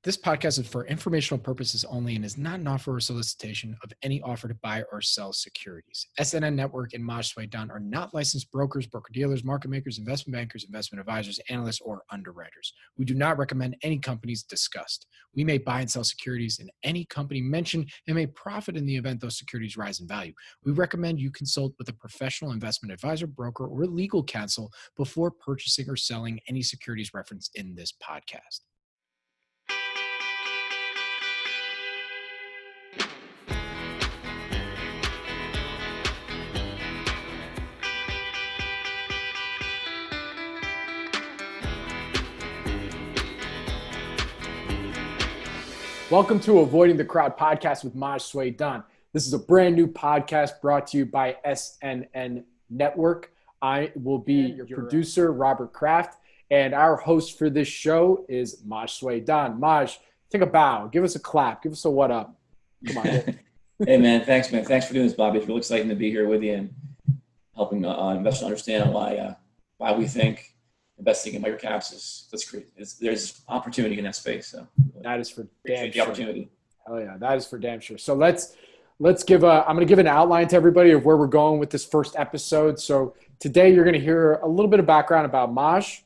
This podcast is for informational purposes only and is not an offer or solicitation of any offer to buy or sell securities. SNN.Network and Maj Soueidan are not licensed brokers, broker-dealers, market makers, investment bankers, investment advisors, analysts, or underwriters. We do not recommend any companies discussed. We may buy and sell securities in any company mentioned and may profit in the event those securities rise in value. We recommend you consult with a professional investment advisor, broker, or legal counsel before purchasing or selling any securities referenced in this podcast. Welcome to Avoiding the Crowd podcast with Maj Soueidan. This is a brand new podcast brought to you by SNN.Network. I will be your producer, Robert Kraft, and our host for this show is Maj Soueidan. Maj, take a bow. Give us a clap. Give us a what up. Come on. Hey, man. Thanks, man. Thanks for doing this, Bobby. It's really exciting to be here with you and helping investors understand why we think investing in microcaps that's great. There's opportunity in that space. So that is for damn the sure. Opportunity. Hell yeah, that is for damn sure. So let's give I'm going to give an outline to everybody of where we're going with this first episode. So today you're going to hear a little bit of background about Maj.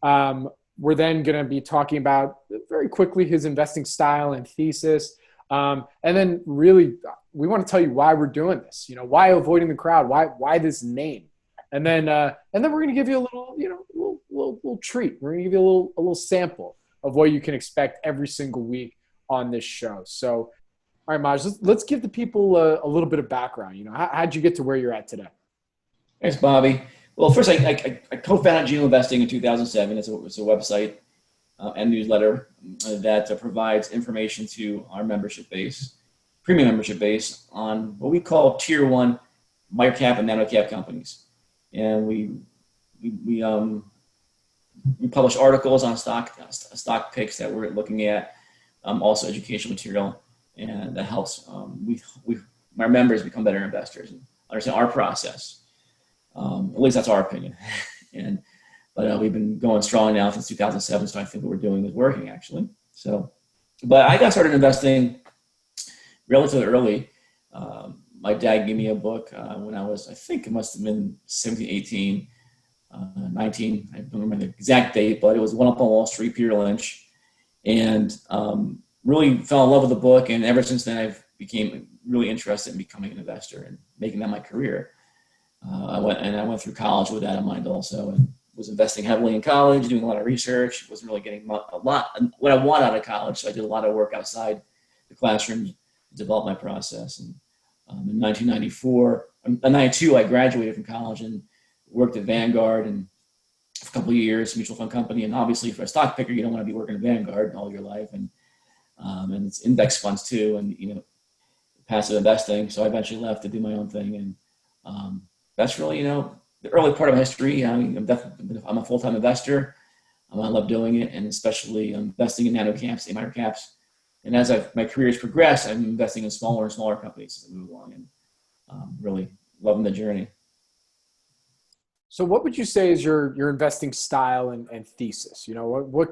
We're then going to be talking about very quickly his investing style and thesis. And then really we want to tell you why we're doing this. You know, why avoiding the crowd? Why this name? And then we're going to give you a little treat. We're going to give you a little sample of what you can expect every single week on this show. So, all right, Maj, let's give the people a little bit of background. You know, how'd you get to where you're at today? Thanks, Bobby. Well, first, I co-founded Geo Investing in 2007. It's a website and newsletter that provides information to our membership base, premium membership base, on what we call Tier 1 microcap and nanocap companies. And we publish articles on stock picks that we're looking at, also educational material, and that helps our members become better investors and understand our process. At least that's our opinion. But we've been going strong now since 2007, so I think what we're doing is working actually. So, but I got started investing relatively early. My dad gave me a book when I think it must have been 17, 18, 19. I don't remember the exact date, but it was One Up on Wall Street, Peter Lynch. And really fell in love with the book. And ever since then, I've became really interested in becoming an investor and making that my career. I went through college with that in mind also, and was investing heavily in college, doing a lot of research. Wasn't really getting a lot what I want out of college. So I did a lot of work outside the classroom to develop my process. And in 1992, I graduated from college and worked at Vanguard and for a couple of years, mutual fund company. And obviously for a stock picker, you don't want to be working at Vanguard all your life. And it's index funds too, and, you know, passive investing. So I eventually left to do my own thing. And that's really, you know, the early part of my history. I'm a full-time investor. I love doing it, and especially investing in nanocaps and microcaps. And as my career has progressed, I'm investing in smaller and smaller companies as I move along, and really loving the journey. So what would you say is your investing style and thesis? You know, what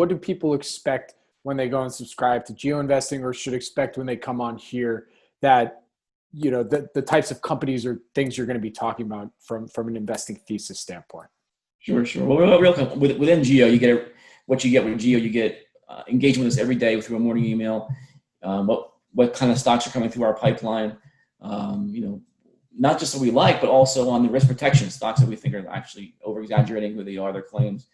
do people expect when they go and subscribe to Geo Investing, or should expect when they come on here, that, you know, the types of companies or things you're going to be talking about from an investing thesis standpoint? Sure. Well, within Geo, you get what you get with Geo. You get engagement with us every day through a morning email. What kind of stocks are coming through our pipeline? You know, not just what we like, but also on the risk protection stocks that we think are actually over exaggerating who they are, their claims.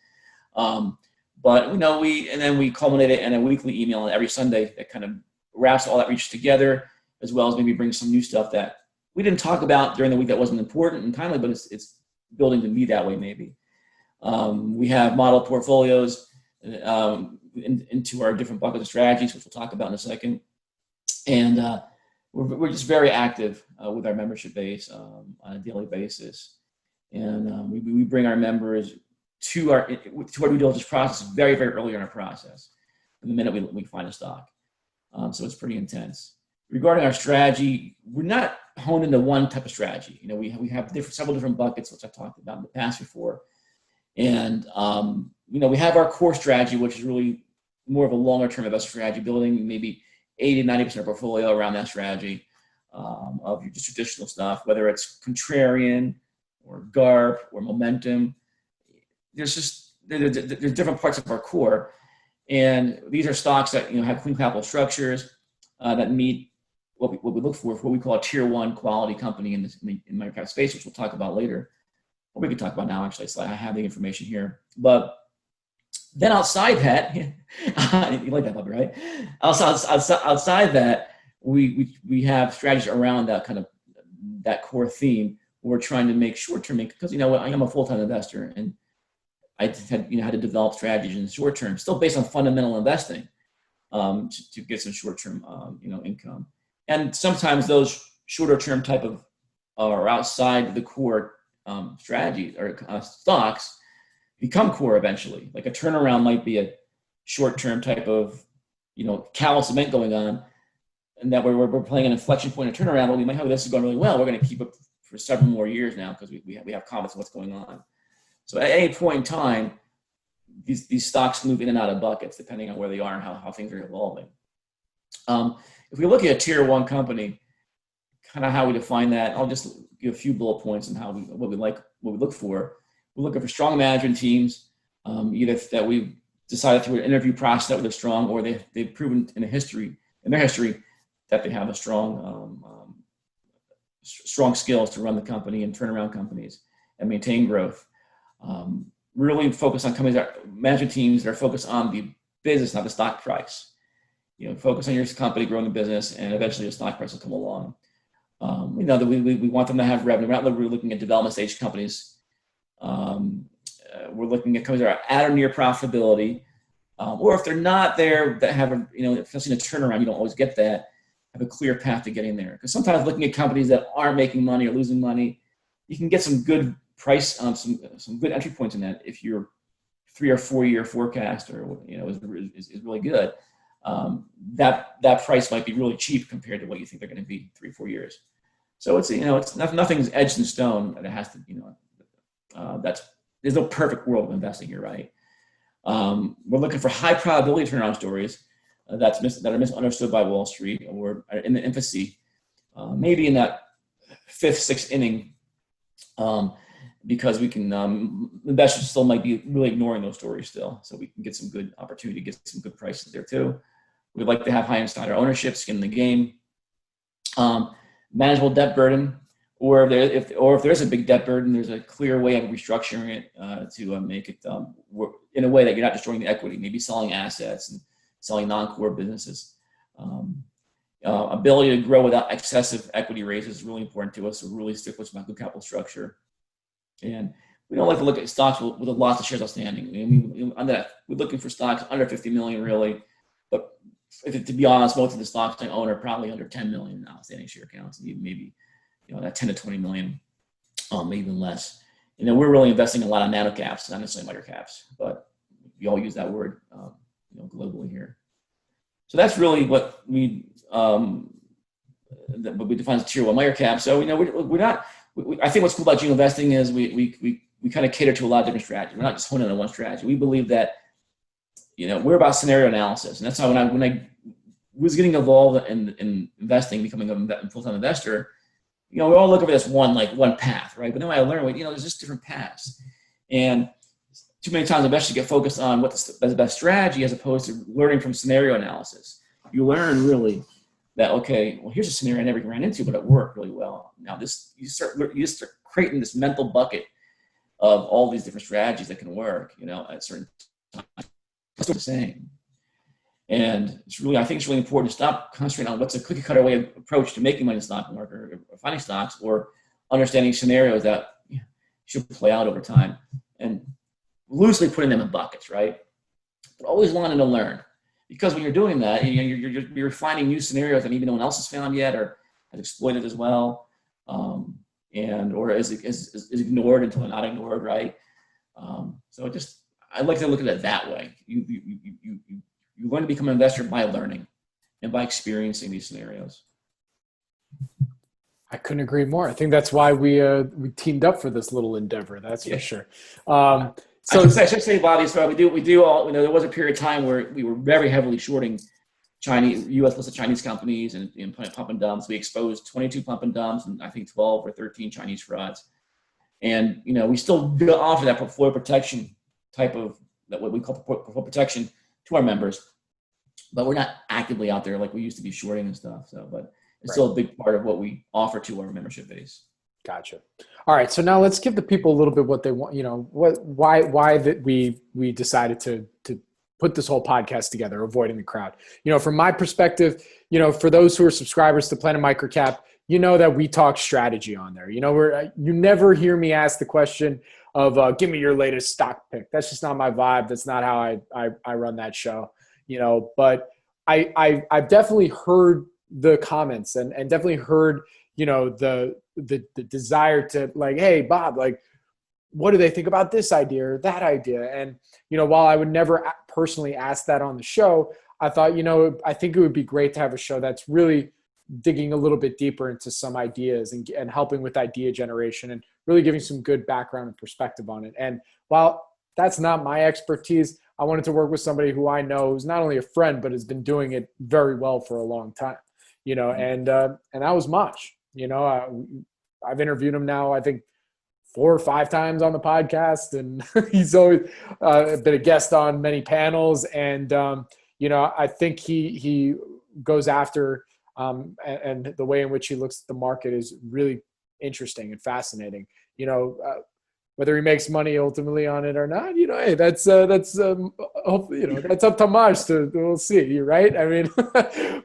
But, you know, we culminate it in a weekly email every Sunday that kind of wraps all that reach together, as well as maybe bring some new stuff that we didn't talk about during the week that wasn't important and timely, but it's building to be that way maybe. We have model portfolios into our different buckets of strategies, which we'll talk about in a second. And we're just very active with our membership base on a daily basis. And we bring our members to our due diligence process very, very early in our process, the minute we find a stock. So it's pretty intense. Regarding our strategy, we're not honed into one type of strategy. You know, we have several different buckets, which I talked about in the past before. And, you know, we have our core strategy, which is really more of a longer-term investment strategy, building maybe 80-90% of portfolio around that strategy of your just traditional stuff, whether it's contrarian or GARP or momentum. There's different parts of our core, and these are stocks that have clean capital structures that meet what we look for what we call a tier one quality company in microcap space, which we'll talk about later. Or we can talk about now, actually. So I have the information here. But then outside that, you like that, Bubba, right? Outside that, we have strategies around that kind of that core theme. We're trying to make short-term, because I'm a full-time investor, and I had to develop strategies in the short term, still based on fundamental investing, to get some short-term income. And sometimes those shorter-term type of are outside the core strategies or stocks become core eventually. Like a turnaround might be a short-term type of callous event going on, and that we're playing an inflection point, a turnaround. Well, we might have this is going really well. We're going to keep it for several more years now because we have confidence in what's going on. So at any point in time, these stocks move in and out of buckets depending on where they are and how things are evolving. If we look at a tier one company, kind of how we define that, I'll just give a few bullet points on what we look for. We're looking for strong management teams, either that we've decided through an interview process that they're strong, or they've proven in their history that they have a strong skills to run the company and turn around companies and maintain growth. Really focus on companies management teams that are focused on the business, not the stock price. Focus on your company growing the business, and eventually the stock price will come along. That we want them to have revenue. We're not really looking at development stage companies. We're looking at companies that are at or near profitability, or if they're not there, that have especially in a turnaround, you don't always get that. Have a clear path to getting there. Because sometimes looking at companies that aren't making money or losing money, you can get some good price, some good entry points in that if your 3 or 4 year forecast is really good. That price might be really cheap compared to what you think they're going to be 3 or 4 years. So it's nothing's etched in stone that it has to there's no perfect world of investing here, right? We're looking for high probability turnaround stories that are misunderstood by Wall Street or in the infancy, maybe in that 5th, 6th inning, because we can investors still might be really ignoring those stories still, so we can get some good opportunity to get some good prices there too. We'd like to have high insider ownership, skin in the game, manageable debt burden, or if there's a big debt burden, there's a clear way of restructuring it to make it in a way that you're not destroying the equity, maybe selling assets and selling non-core businesses. Ability to grow without excessive equity raises is really important to us. So really stick with good capital structure. And we don't like to look at stocks with lots of shares outstanding. We're looking for stocks under 50 million, really. But to be honest, most of the stocks I own are probably under 10 million outstanding share counts, and maybe that 10 to 20 million, maybe even less. We're really investing a lot of nano caps, not necessarily micro caps, but we all use that word globally here. So that's really what we define as tier one micro cap. So we're not. I think what's cool about geo investing is we kind of cater to a lot of different strategies. We're not just honing on one strategy. We believe that we're about scenario analysis, and that's how when I was getting involved in investing, becoming a full-time investor, we all look over this one path, right? But then I learned, there's just different paths, and too many times investors get focused on what's the best strategy as opposed to learning from scenario analysis. You learn really that, okay, well, here's a scenario I never ran into, but it worked really well. Now you start creating this mental bucket of all these different strategies that can work, at certain times. That's what I'm saying. And I think it's really important to stop concentrating on what's a cookie cutter way of approach to making money in the stock market or finding stocks, or understanding scenarios that should play out over time and loosely putting them in buckets, right? But always wanting to learn. Because when you're doing that, you're finding new scenarios that maybe no one else has found yet or has exploited as well, or is ignored until they're not ignored, right? So I like to look at it that way. You learn to become an investor by learning and by experiencing these scenarios. I couldn't agree more. I think that's why we teamed up for this little endeavor. That's for sure. So I should say, Bobby, so we do all, there was a period of time where we were very heavily shorting U.S. listed Chinese companies and pump and dumps. We exposed 22 pump and dumps and I think 12 or 13 Chinese frauds. And, we still offer that portfolio protection type of, that what we call portfolio protection to our members, but we're not actively out there like we used to be shorting and stuff. So, but it's still a big part of what we offer to our membership base. Gotcha. All right. So now let's give the people a little bit what they want, why that we decided to put this whole podcast together, avoiding the crowd. From my perspective, for those who are subscribers to Planet MicroCap, that we talk strategy on there. You never hear me ask the question of give me your latest stock pick. That's just not my vibe. That's not how I run that show. But I've definitely heard the comments and definitely heard the desire to like, hey, Bob, like, what do they think about this idea or that idea? And, while I would never personally ask that on the show, I thought, I think it would be great to have a show that's really digging a little bit deeper into some ideas and helping with idea generation and really giving some good background and perspective on it. And while that's not my expertise, I wanted to work with somebody who I know who's not only a friend, but has been doing it very well for a long time, and that was Maj. I've interviewed him now, I think 4 or 5 times on the podcast, and he's always been a guest on many panels. And, I think he goes after, and the way in which he looks at the market is really interesting and fascinating. Whether he makes money ultimately on it or not, hey, that's hopefully, that's up to Maj we'll see, right? I mean,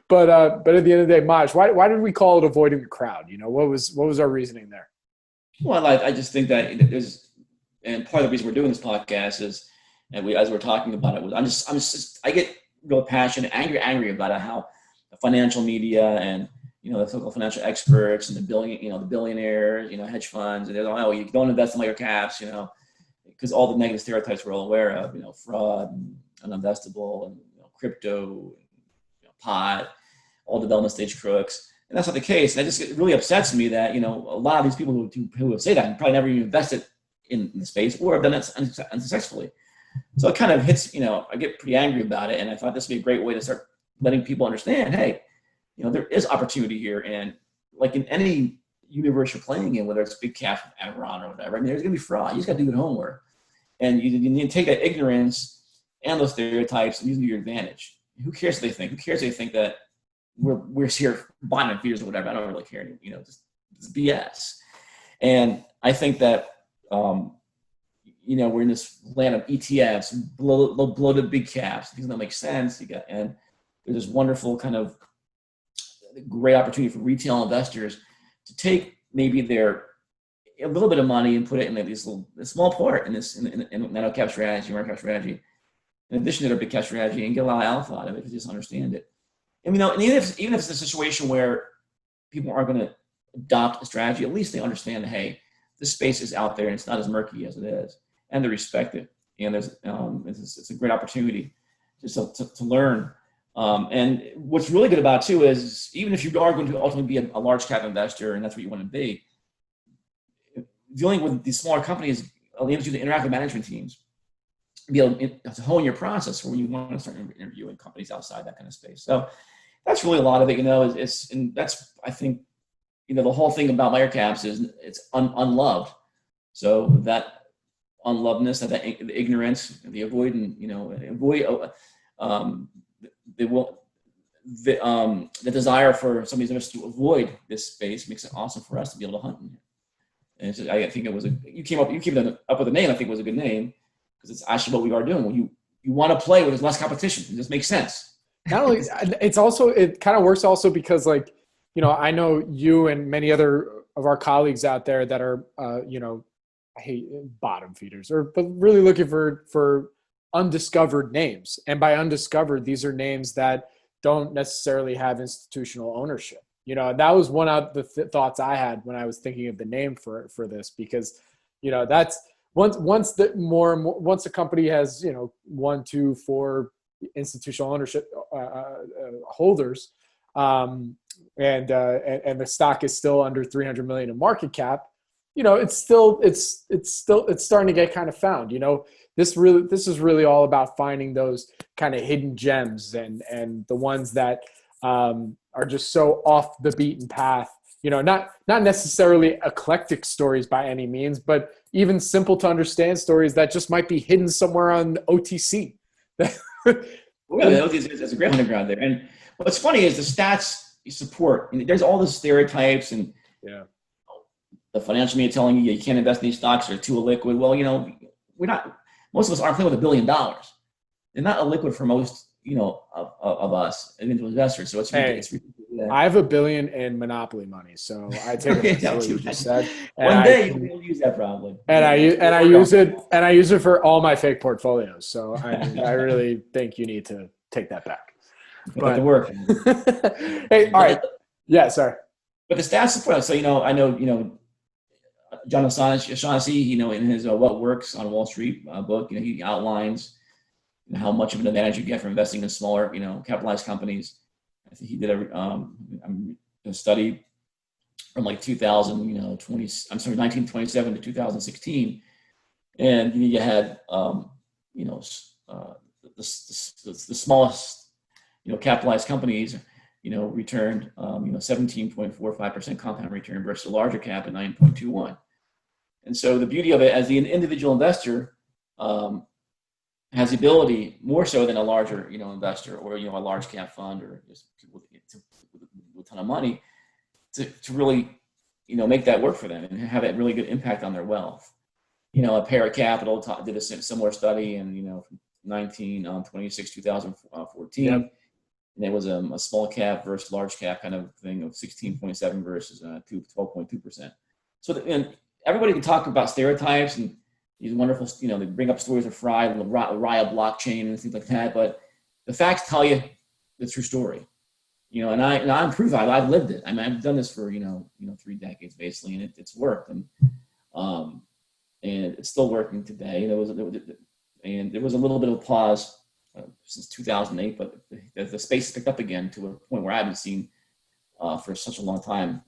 but at the end of the day, Maj, why did we call it avoiding the crowd? What was our reasoning there? Well, I just think that there's, and part of the reason we're doing this podcast is, and as we're talking about it, I get real passionate, angry about it, how the financial media and the so-called financial experts and the billionaires, hedge funds, and they're like, oh, you don't invest in microcaps, because all the negative stereotypes we're all aware of, fraud and uninvestable and crypto, pot, all development stage crooks. And that's not the case. And it really upsets me that, a lot of these people who say that probably never even invested in the space or have done it unsuccessfully. So it kind of hits, I get pretty angry about it. And I thought this would be a great way to start letting people understand, hey, there is opportunity here. And like in any universe you're playing in, whether it's big cap, Enron or whatever, there's going to be fraud. You just got to do your homework. And you need to take that ignorance and those stereotypes and use them to your advantage. Who cares what they think? Who cares if they think that we're here bottom feeders or whatever? I don't really care. Just BS. And I think that, we're in this land of ETFs, bloated big caps, things that don't make sense. And there's this wonderful kind of great opportunity for retail investors to take maybe a little bit of money and put it in a small part in nano cap strategy, market cap strategy, in addition to their big cap strategy, and get a lot of alpha out of it to just understand it. And and even if it's a situation where people aren't going to adopt a strategy, at least they understand that, hey, this space is out there and it's not as murky as it is, and they respect it. And there's it's a great opportunity just to learn. And what's really good about it too is even if you are going to ultimately be a large cap investor and that's what you want to be, dealing with these smaller companies enables you to interact with management teams, be able to hone your process for when you want to start interviewing companies outside that kind of space. So that's really a lot of it, and that's, I think, the whole thing about microcaps is it's unloved. So that unlovedness, that the ignorance, the the desire for some of these investors to avoid this space makes it awesome for us to be able to hunt in here. And I think you came up with a name. I think it was a good name because it's actually what we are doing. When you want to play where there's less competition, it just makes sense. Not only, it kind of works also because I know you and many other of our colleagues out there that are, I hate bottom feeders, but really looking for undiscovered names. And by undiscovered, these are names that don't necessarily have institutional ownership. That was one of the thoughts I had when I was thinking of the name for this, because, that's once a company has, 1, 2, 4 institutional ownership holders, and the stock is still under 300 million in market cap, it's starting to get kind of found. This is really all about finding those kind of hidden gems and the ones that are just so off the beaten path. Not necessarily eclectic stories by any means, but even simple to understand stories that just might be hidden somewhere on OTC. Well, there's a great underground there. And what's funny is the stats support. There's all the stereotypes and the financial media telling you can't invest in these stocks, they're too illiquid. Well, we're not. Most of us aren't playing with $1 billion. They're not illiquid for most, of us individual investors. So it's ridiculous. I have $1 billion in Monopoly money, so I take it what you just said. One day you'll use that probably. And I use it for all my fake portfolios. So I really think you need to take that back. But to work. Hey, all right. Yeah, sorry. But the stats support. So I know John O'Shaughnessy, in his What Works on Wall Street book, he outlines how much of an advantage you get from investing in smaller, capitalized companies. I think he did a study from like 1927 to 2016, and you had the smallest capitalized companies returned 17.45% compound return versus the larger cap at 9.21. And so the beauty of it, as the individual investor, has the ability more so than a larger investor or a large cap fund or just people with a ton of money to really make that work for them and have a really good impact on their wealth. A Para Capital did a similar study in 1926 2014. Yep. And it was a small cap versus large cap kind of thing of 16.7 versus 12.2%. So everybody can talk about stereotypes and these wonderful, they bring up stories of Fry and the Raya blockchain and things like that. But the facts tell you the true story. And I'm proof. I've lived it. I mean, I've done this for 3 decades basically, and it's worked. And it's still working today. And there was a little bit of a pause since 2008, but the space picked up again to a point where I haven't seen for such a long time,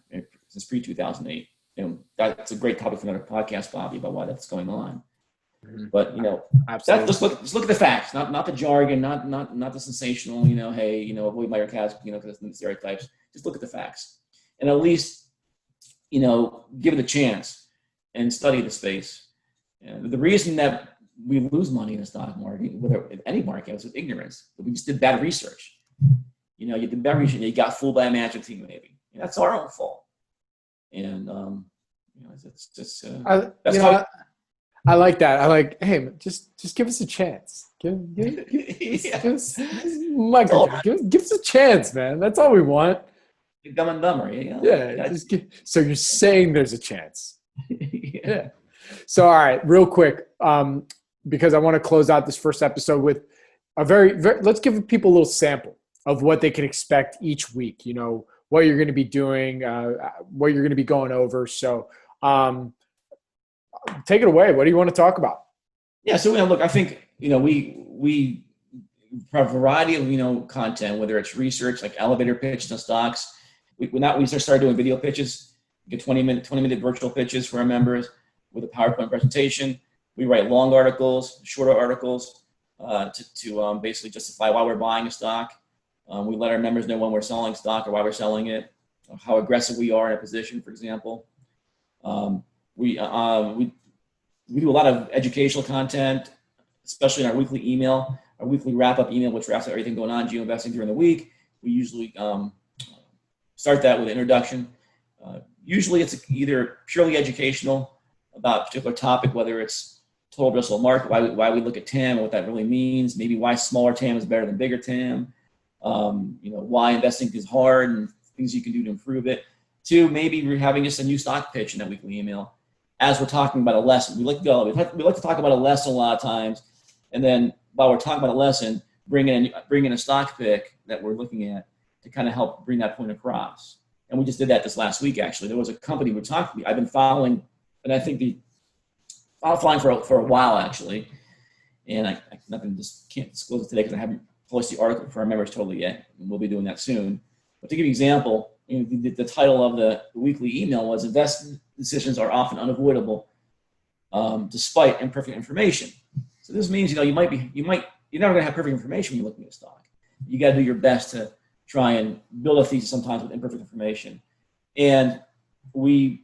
since pre-2008. That's a great topic for another podcast, Bobby, about why that's going on. Mm-hmm. But just look at the facts, not the jargon, not the sensational. Hey, avoid microcap, because of the stereotypes. Just look at the facts, and at least give it a chance and study the space. And the reason that we lose money in the stock market, whether in any market, is with ignorance. But we just did bad research. You did bad research, and you got fooled by a management team, maybe. And that's our own fault. And it's just I like that. I like, hey, just give us a chance. Give us a chance, man. That's all we want. Dumb and Dumber, Yeah. So you're saying there's a chance. Yeah. So all right, real quick, because I want to close out this first episode with a very let's give people a little sample of what they can expect each week. What you're going to be doing, what you're going to be going over. So take it away. What do you want to talk about? Yeah. So look, I think, we have a variety of, content, whether it's research, like elevator pitches on stocks. We started doing video pitches, get 20-minute virtual pitches for our members with a PowerPoint presentation. We write long articles, shorter articles to basically justify why we're buying a stock. We let our members know when we're selling stock or why we're selling it, how aggressive we are in a position, for example. We do a lot of educational content, especially in our weekly email, our weekly wrap-up email, which wraps up everything going on geoinvesting during the week. We usually start that with an introduction. Usually it's either purely educational about a particular topic, whether it's total addressable market, why we look at TAM and what that really means, maybe why smaller TAM is better than bigger TAM, why investing is hard and things you can do to improve it. 2, maybe we're having just a new stock pitch in that weekly email. As we're talking about a lesson, we like to talk about a lesson a lot of times, and then while we're talking about a lesson, bring in a stock pick that we're looking at to kind of help bring that point across. And we just did that this last week. Actually, there was a company I've been following, and I think I'm following for a while actually, and I can't disclose it today because I haven't published the article for our members totally yet, and we'll be doing that soon. But to give you an example, the title of the weekly email was investment decisions are often unavoidable despite imperfect information. So this means, you're never going to have perfect information when you're looking at a stock. You got to do your best to try and build a thesis sometimes with imperfect information. And we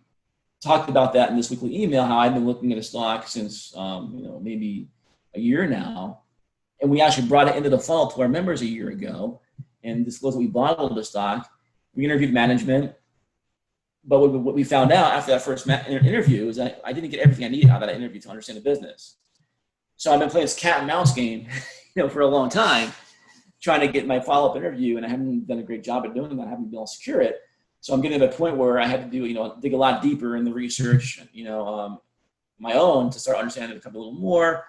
talked about that in this weekly email, how I've been looking at a stock since, maybe a year now. And we actually brought it into the funnel to our members a year ago and disclosed that we bottled the stock. We interviewed management. But what we found out after that first interview is that I didn't get everything I needed out of that interview to understand the business. So I've been playing this cat and mouse game, for a long time, trying to get my follow-up interview, and I haven't done a great job at doing that. I haven't been able to secure it. So I'm getting to a point where I have to do, dig a lot deeper in the research, my own, to start understanding the company a little more.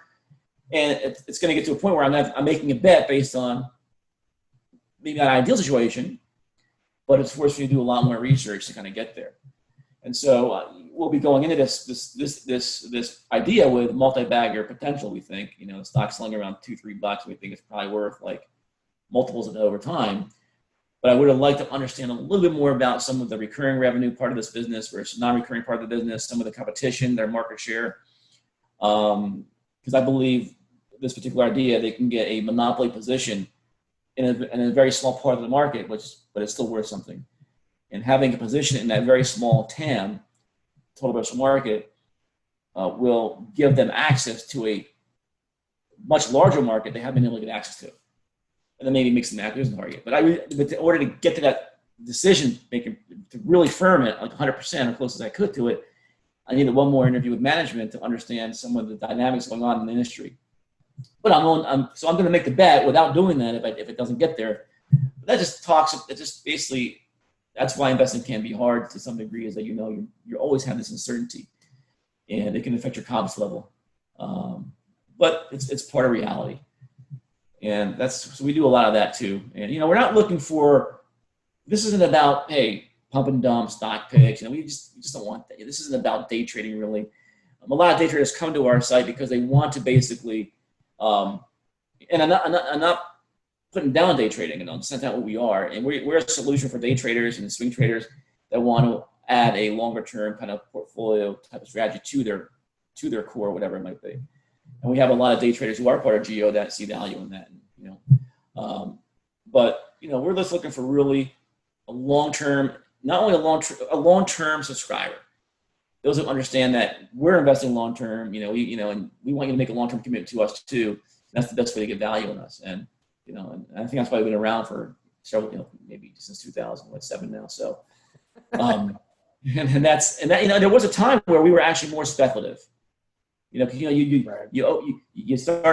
And it's going to get to a point where I'm making a bet based on maybe an ideal situation, but it's forced me to do a lot more research to kind of get there. And so we'll be going into this idea with multi-bagger potential. We think, the stock's selling around $2-3. We think it's probably worth like multiples of that over time. But I would have liked to understand a little bit more about some of the recurring revenue part of this business versus non-recurring part of the business, some of the competition, their market share. Because I believe this particular idea, they can get a monopoly position in a very small part of the market, but it's still worth something. And having a position in that very small TAM, total addressable market, will give them access to a much larger market they haven't been able to get access to. And then maybe make some acquisition target. But in order to get to that decision making, to really firm it like 100% or close as I could to it, I needed one more interview with management to understand some of the dynamics going on in the industry. But I'm going to make the bet without doing that if it doesn't get there. But basically, that's why investing can be hard to some degree, is that you always have this uncertainty, and it can affect your confidence level. But it's part of reality, and so we do a lot of that too. And we're not looking for. This isn't about pump and dump stock picks. We just don't want that. This isn't about day trading really. A lot of day traders come to our site because they want to basically. And I'm not putting down day trading, that's not what we are. And we're a solution for day traders and swing traders that want to add a longer term kind of portfolio type of strategy to their core, whatever it might be. And we have a lot of day traders who are part of Geo that see value in that. But we're just looking for really a long-term, not only a long-term subscriber. Those who understand that we're investing long-term, and we want you to make a long-term commitment to us too. That's the best way to get value in us. And, and I think that's why we've been around for several, maybe since 2007 now. So, and there was a time where we were actually more speculative, you start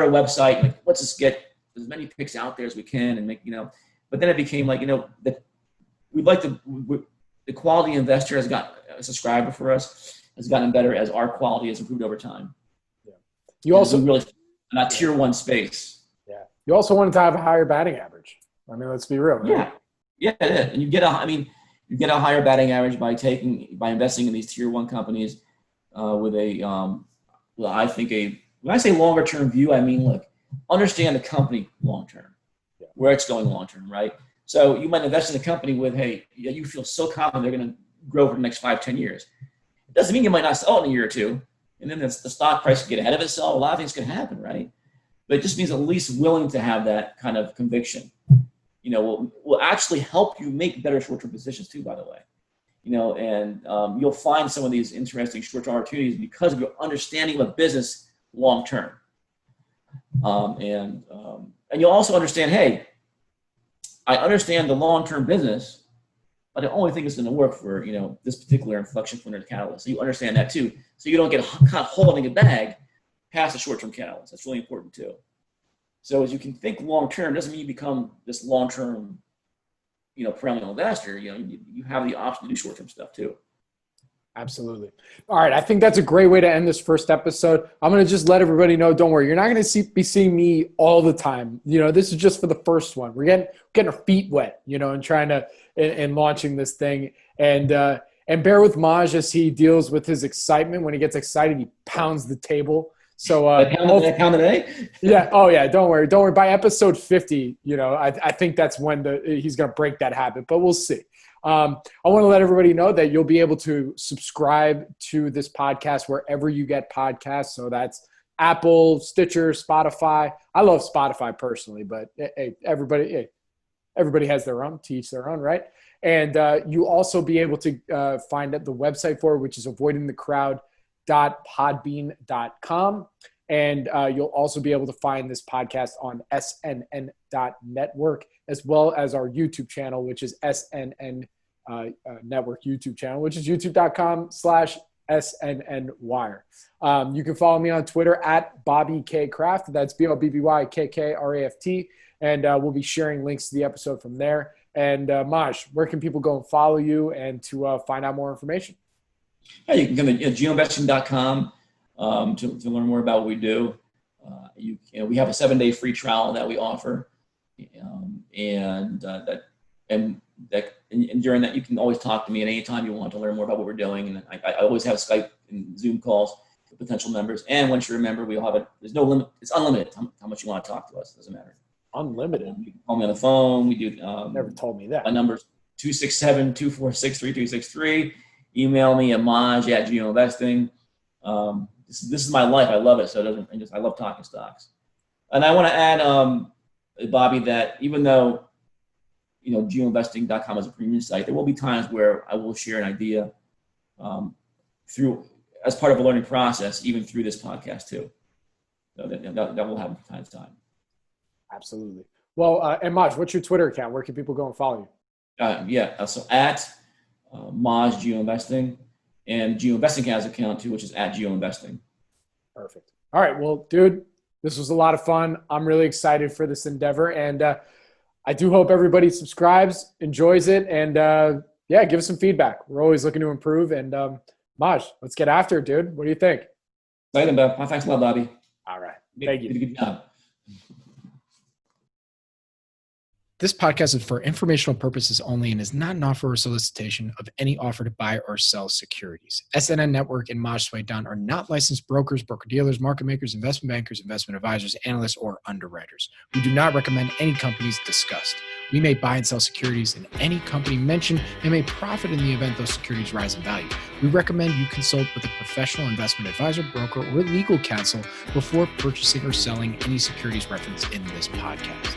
a website, like, let's just get as many picks out there as we can and make, but then it became like, we'd like the quality investor has got a subscriber for us, has gotten better as our quality has improved over time. Yeah. You also really not tier one space. Yeah. You also wanted to have a higher batting average. I mean, let's be real. Right? Yeah. And you get a higher batting average by investing in these tier one companies with when I say longer term view, I mean, look, understand the company long term, where it's going long term, right? So you might invest in a company with, you feel so confident they're going to grow for the next 5-10 years. It doesn't mean you might not sell it in a year or two, and then the stock price can get ahead of itself. A lot of things can happen, right? But it just means at least willing to have that kind of conviction. Will actually help you make better short-term positions too, by the way. And you'll find some of these interesting short-term opportunities because of your understanding of a business long-term. And you'll also understand, I understand the long-term business, but I only think it's going to work for, this particular inflection point or catalyst. So you understand that too. So you don't get kind of holding a bag past the short-term catalyst. That's really important too. So as you can think long-term, doesn't mean you become this long-term, perennial investor. You have the option to do short-term stuff too. Absolutely. All right. I think that's a great way to end this first episode. I'm going to just let everybody know, don't worry, you're not going to be seeing me all the time. This is just for the first one. We're getting our feet wet, and trying to, and launching this thing. And bear with Maj as he deals with his excitement. When he gets excited, he pounds the table. So, pound today? Yeah. Oh yeah. Don't worry. By episode 50, I think that's when he's going to break that habit, but we'll see. I want to let everybody know that you'll be able to subscribe to this podcast wherever you get podcasts. So that's Apple, Stitcher, Spotify. I love Spotify personally, but hey, everybody has their own, to each their own, right? And you also be able to find the website for it, which is avoidingthecrowd.podbean.com. And you'll also be able to find this podcast on SNN.Network, as well as our YouTube channel, which is SNN.Network YouTube channel, which is youtube.com/SNNWire. You can follow me on Twitter at Bobby K Craft. That's BOBBYKKRAFT. And we'll be sharing links to the episode from there. And Maj, where can people go and follow you and to find out more information? Yeah, you can go to geoinvesting.com to learn more about what we do. We have a 7-day free trial that we offer, and during that you can always talk to me at any time you want to learn more about what we're doing. And I always have Skype and Zoom calls with potential members. And once you're a member, we'll have there's no limit. It's unlimited how much you want to talk to us. It doesn't matter. Unlimited. You can call me on the phone. We do. Never told me that. My number's 267-246-3263. Email me at maj@geoinvesting. This is my life. I love it. So I love talking stocks. And I want to add, Bobby, that even though geoinvesting.com is a premium site, there will be times where I will share an idea as part of a learning process, even through this podcast too. So that will happen from time to time. Absolutely. Well, and Maj, what's your Twitter account? Where can people go and follow you? So at Maj Geoinvesting, and Geoinvesting has an account too, which is at Geoinvesting. Perfect. All right. Well, dude, this was a lot of fun. I'm really excited for this endeavor, and I do hope everybody subscribes, enjoys it, and give us some feedback. We're always looking to improve. And Maj, let's get after it, dude. What do you think? Thanks a lot, Bobby. All right. Thank you. Did a good job. This podcast is for informational purposes only and is not an offer or solicitation of any offer to buy or sell securities. SNN.Network and Maj Soueidan are not licensed brokers, broker-dealers, market makers, investment bankers, investment advisors, analysts, or underwriters. We do not recommend any companies discussed. We may buy and sell securities in any company mentioned and may profit in the event those securities rise in value. We recommend you consult with a professional investment advisor, broker, or legal counsel before purchasing or selling any securities referenced in this podcast.